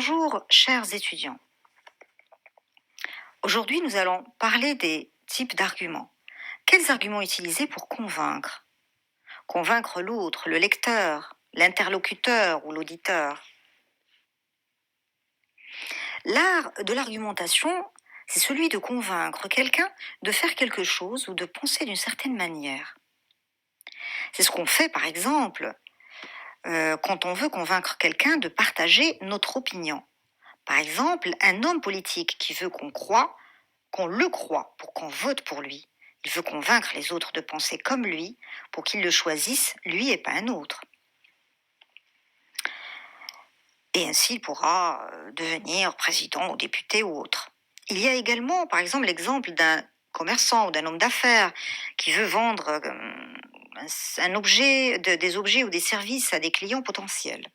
Bonjour, chers étudiants. Aujourd'hui, nous allons parler des types d'arguments. Quels arguments utiliser pour convaincre? Convaincre l'autre, le lecteur, l'interlocuteur ou l'auditeur. L'art de l'argumentation, c'est celui de convaincre quelqu'un de faire quelque chose ou de penser d'une certaine manière. C'est ce qu'on fait, par exemple, quand on veut convaincre quelqu'un de partager notre opinion. Par exemple, un homme politique qui veut qu'on le croit pour qu'on vote pour lui. Il veut convaincre les autres de penser comme lui pour qu'ils le choisissent, lui et pas un autre. Et ainsi, il pourra devenir président ou député ou autre. Il y a également, par exemple, l'exemple d'un commerçant ou d'un homme d'affaires qui veut vendre des objets ou des services à des clients potentiels.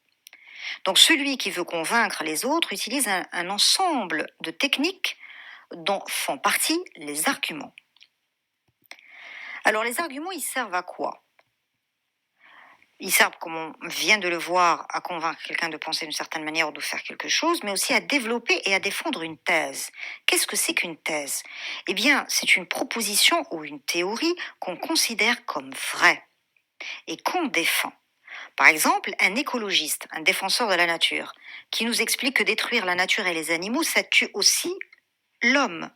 Donc celui qui veut convaincre les autres utilise un ensemble de techniques dont font partie les arguments. Alors les arguments, ils servent à quoi? Ils servent, comme on vient de le voir, à convaincre quelqu'un de penser d'une certaine manière ou de faire quelque chose, mais aussi à développer et à défendre une thèse. Qu'est-ce que c'est qu'une thèse? Eh bien, c'est une proposition ou une théorie qu'on considère comme vraie et qu'on défend. Par exemple, un écologiste, un défenseur de la nature, qui nous explique que détruire la nature et les animaux, ça tue aussi l'homme,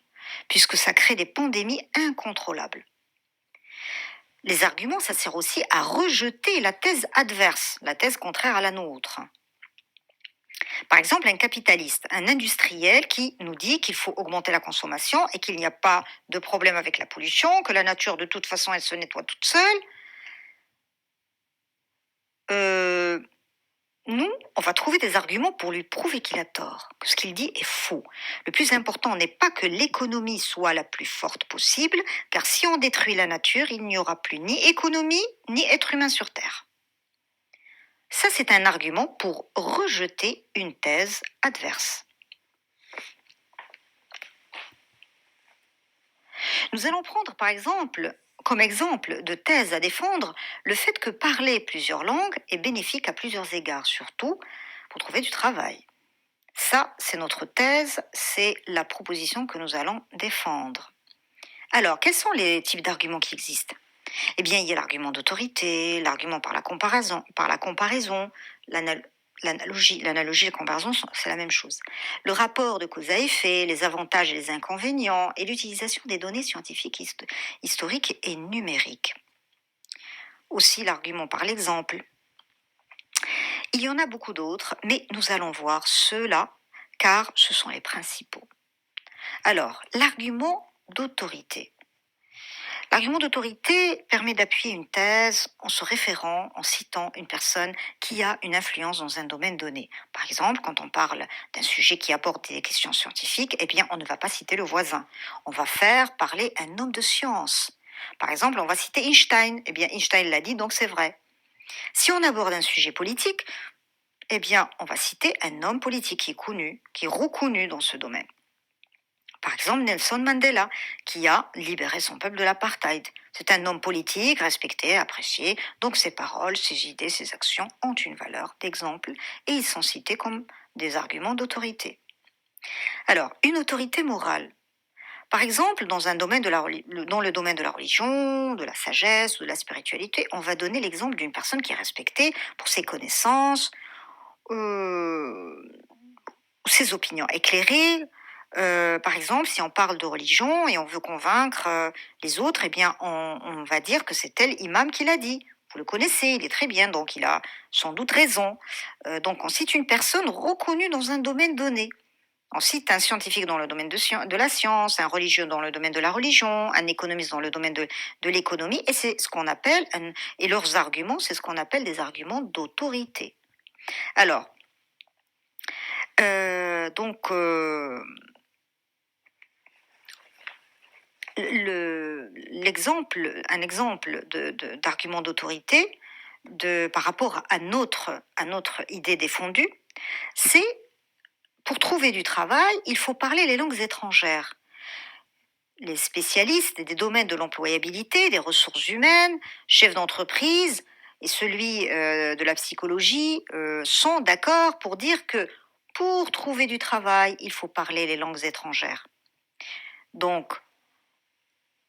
puisque ça crée des pandémies incontrôlables. Les arguments, ça sert aussi à rejeter la thèse adverse, la thèse contraire à la nôtre. Par exemple, un capitaliste, un industriel qui nous dit qu'il faut augmenter la consommation et qu'il n'y a pas de problème avec la pollution, que la nature, de toute façon, elle se nettoie toute seule. Nous, on va trouver des arguments pour lui prouver qu'il a tort, que ce qu'il dit est faux. Le plus important n'est pas que l'économie soit la plus forte possible, car si on détruit la nature, il n'y aura plus ni économie, ni être humain sur Terre. Ça, c'est un argument pour rejeter une thèse adverse. Nous allons prendre par exemple, comme exemple de thèse à défendre, le fait que parler plusieurs langues est bénéfique à plusieurs égards, surtout pour trouver du travail. Ça, c'est notre thèse, c'est la proposition que nous allons défendre. Alors, quels sont les types d'arguments qui existent? Eh bien, il y a l'argument d'autorité, l'argument par la comparaison, l'analogie, et la comparaison, c'est la même chose. Le rapport de cause à effet, les avantages et les inconvénients, et l'utilisation des données scientifiques, historiques et numériques. Aussi l'argument par l'exemple. Il y en a beaucoup d'autres, mais nous allons voir ceux-là, car ce sont les principaux. Alors, l'argument d'autorité. L'argument d'autorité permet d'appuyer une thèse en se référant, en citant une personne qui a une influence dans un domaine donné. Par exemple, quand on parle d'un sujet qui aborde des questions scientifiques, eh bien, on ne va pas citer le voisin. On va faire parler un homme de science. Par exemple, on va citer Einstein. Eh bien, Einstein l'a dit, donc c'est vrai. Si on aborde un sujet politique, eh bien, on va citer un homme politique qui est connu, qui est reconnu dans ce domaine. Par exemple, Nelson Mandela, qui a libéré son peuple de l'apartheid. C'est un homme politique, respecté, apprécié, donc ses paroles, ses idées, ses actions ont une valeur d'exemple et ils sont cités comme des arguments d'autorité. Alors, une autorité morale. Par exemple, dans le domaine de la religion, de la sagesse ou de la spiritualité, on va donner l'exemple d'une personne qui est respectée pour ses connaissances, ses opinions éclairées. Par exemple, si on parle de religion et on veut convaincre les autres, eh bien, on va dire que c'est tel imam qui l'a dit. Vous le connaissez, il est très bien, donc il a sans doute raison. Donc on cite une personne reconnue dans un domaine donné. On cite un scientifique dans le domaine de la science, un religieux dans le domaine de la religion, un économiste dans le domaine de l'économie, et c'est ce qu'on appelle, et leurs arguments, c'est ce qu'on appelle des arguments d'autorité. Alors, un exemple d'argument d'autorité par rapport à notre idée défendue, c'est pour trouver du travail, il faut parler les langues étrangères. Les spécialistes des domaines de l'employabilité, des ressources humaines, chefs d'entreprise et celui de la psychologie sont d'accord pour dire que pour trouver du travail, il faut parler les langues étrangères. Donc,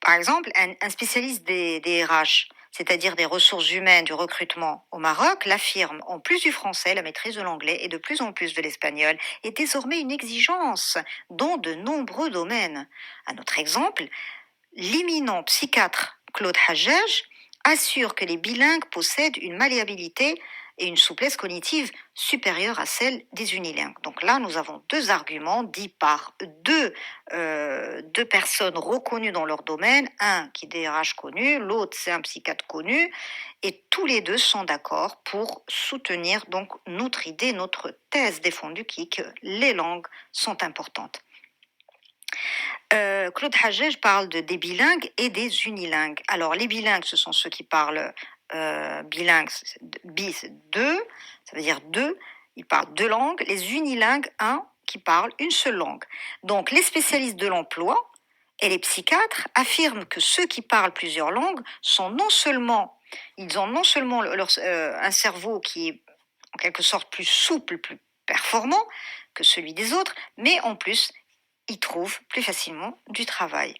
par exemple, un spécialiste des RH, c'est-à-dire des ressources humaines, du recrutement au Maroc, l'affirme, en plus du français, la maîtrise de l'anglais et de plus en plus de l'espagnol est désormais une exigence dans de nombreux domaines. Un autre exemple, l'éminent psychiatre Claude Hajjaj assure que les bilingues possèdent une malléabilité et une souplesse cognitive supérieure à celle des unilingues. Donc là, nous avons deux arguments dits par deux personnes reconnues dans leur domaine, un qui est DRH connu, l'autre c'est un psychiatre connu, et tous les deux sont d'accord pour soutenir donc notre idée, notre thèse défendue qui est que les langues sont importantes. Claude Hajjaj parle des bilingues et des unilingues. Alors, les bilingues, ce sont ceux qui parlent bilingues, bi, c'est deux, ça veut dire deux, ils parlent deux langues. Les unilingues, un, qui parlent une seule langue. Donc, les spécialistes de l'emploi et les psychiatres affirment que ceux qui parlent plusieurs langues sont ils ont non seulement un cerveau qui est en quelque sorte plus souple, plus performant que celui des autres, mais en plus, ils trouvent plus facilement du travail.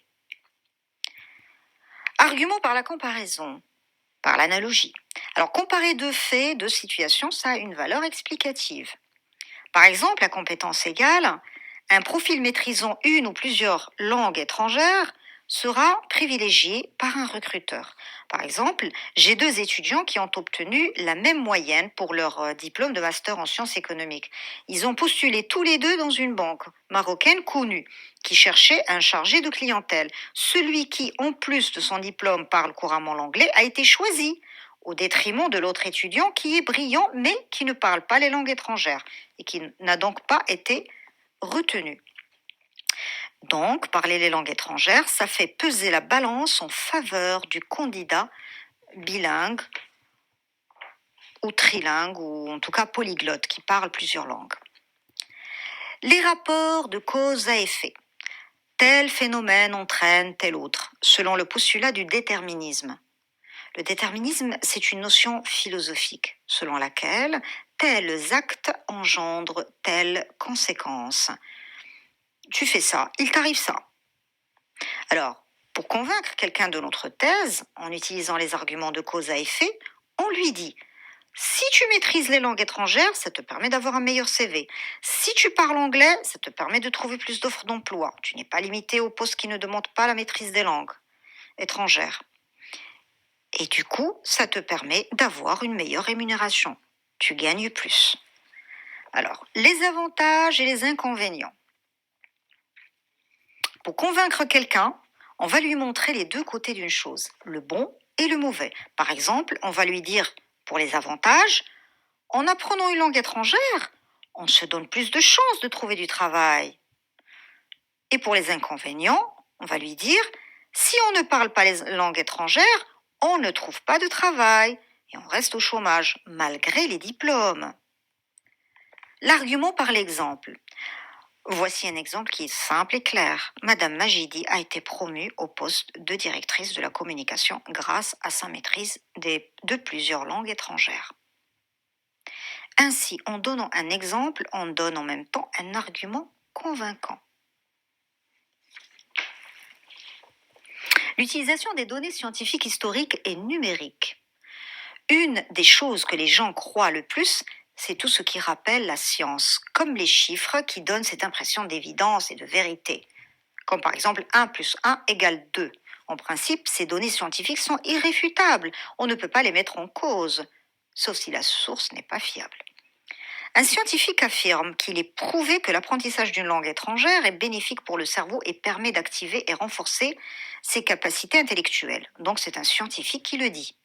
Argument par la comparaison, par l'analogie. Alors, comparer deux faits, deux situations, ça a une valeur explicative. Par exemple, à compétence égale, un profil maîtrisant une ou plusieurs langues étrangères sera privilégié par un recruteur. Par exemple, j'ai deux étudiants qui ont obtenu la même moyenne pour leur diplôme de master en sciences économiques. Ils ont postulé tous les deux dans une banque marocaine connue qui cherchait un chargé de clientèle. Celui qui, en plus de son diplôme, parle couramment l'anglais a été choisi au détriment de l'autre étudiant qui est brillant mais qui ne parle pas les langues étrangères et qui n'a donc pas été retenu. Donc, parler les langues étrangères, ça fait peser la balance en faveur du candidat bilingue ou trilingue, ou en tout cas polyglotte, qui parle plusieurs langues. Les rapports de cause à effet. Tel phénomène entraîne tel autre, selon le postulat du déterminisme. Le déterminisme, c'est une notion philosophique, selon laquelle tels actes engendrent telles conséquences. Tu fais ça, il t'arrive ça. Alors, pour convaincre quelqu'un de notre thèse, en utilisant les arguments de cause à effet, on lui dit si tu maîtrises les langues étrangères, ça te permet d'avoir un meilleur CV. Si tu parles anglais, ça te permet de trouver plus d'offres d'emploi. Tu n'es pas limité aux postes qui ne demandent pas la maîtrise des langues étrangères. Et du coup, ça te permet d'avoir une meilleure rémunération. Tu gagnes plus. Alors, les avantages et les inconvénients. Pour convaincre quelqu'un, on va lui montrer les deux côtés d'une chose, le bon et le mauvais. Par exemple, on va lui dire, pour les avantages, en apprenant une langue étrangère, on se donne plus de chances de trouver du travail. Et pour les inconvénients, on va lui dire, si on ne parle pas les langues étrangères, on ne trouve pas de travail et on reste au chômage, malgré les diplômes. L'argument par l'exemple. Voici un exemple qui est simple et clair. Madame Majidi a été promue au poste de directrice de la communication grâce à sa maîtrise de plusieurs langues étrangères. Ainsi, en donnant un exemple, on donne en même temps un argument convaincant. L'utilisation des données scientifiques, historiques et numériques. Une des choses que les gens croient le plus, c'est tout ce qui rappelle la science, comme les chiffres qui donnent cette impression d'évidence et de vérité. Comme par exemple 1 plus 1 égale 2. En principe, ces données scientifiques sont irréfutables. On ne peut pas les mettre en cause, sauf si la source n'est pas fiable. Un scientifique affirme qu'il est prouvé que l'apprentissage d'une langue étrangère est bénéfique pour le cerveau et permet d'activer et renforcer ses capacités intellectuelles. Donc c'est un scientifique qui le dit.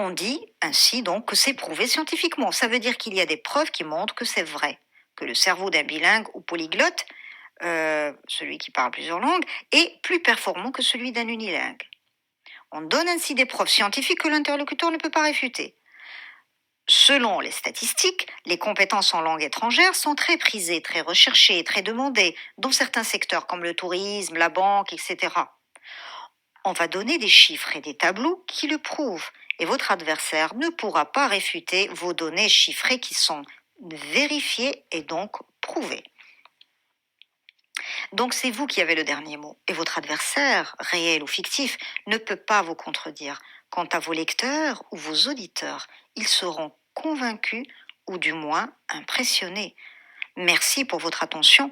On dit ainsi donc que c'est prouvé scientifiquement. Ça veut dire qu'il y a des preuves qui montrent que c'est vrai, que le cerveau d'un bilingue ou polyglotte, celui qui parle plusieurs langues, est plus performant que celui d'un unilingue. On donne ainsi des preuves scientifiques que l'interlocuteur ne peut pas réfuter. Selon les statistiques, les compétences en langue étrangère sont très prisées, très recherchées, très demandées, dans certains secteurs comme le tourisme, la banque, etc. On va donner des chiffres et des tableaux qui le prouvent, et votre adversaire ne pourra pas réfuter vos données chiffrées qui sont vérifié et donc prouvé. Donc c'est vous qui avez le dernier mot, et votre adversaire, réel ou fictif, ne peut pas vous contredire. Quant à vos lecteurs ou vos auditeurs, ils seront convaincus ou du moins impressionnés. Merci pour votre attention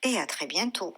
et à très bientôt.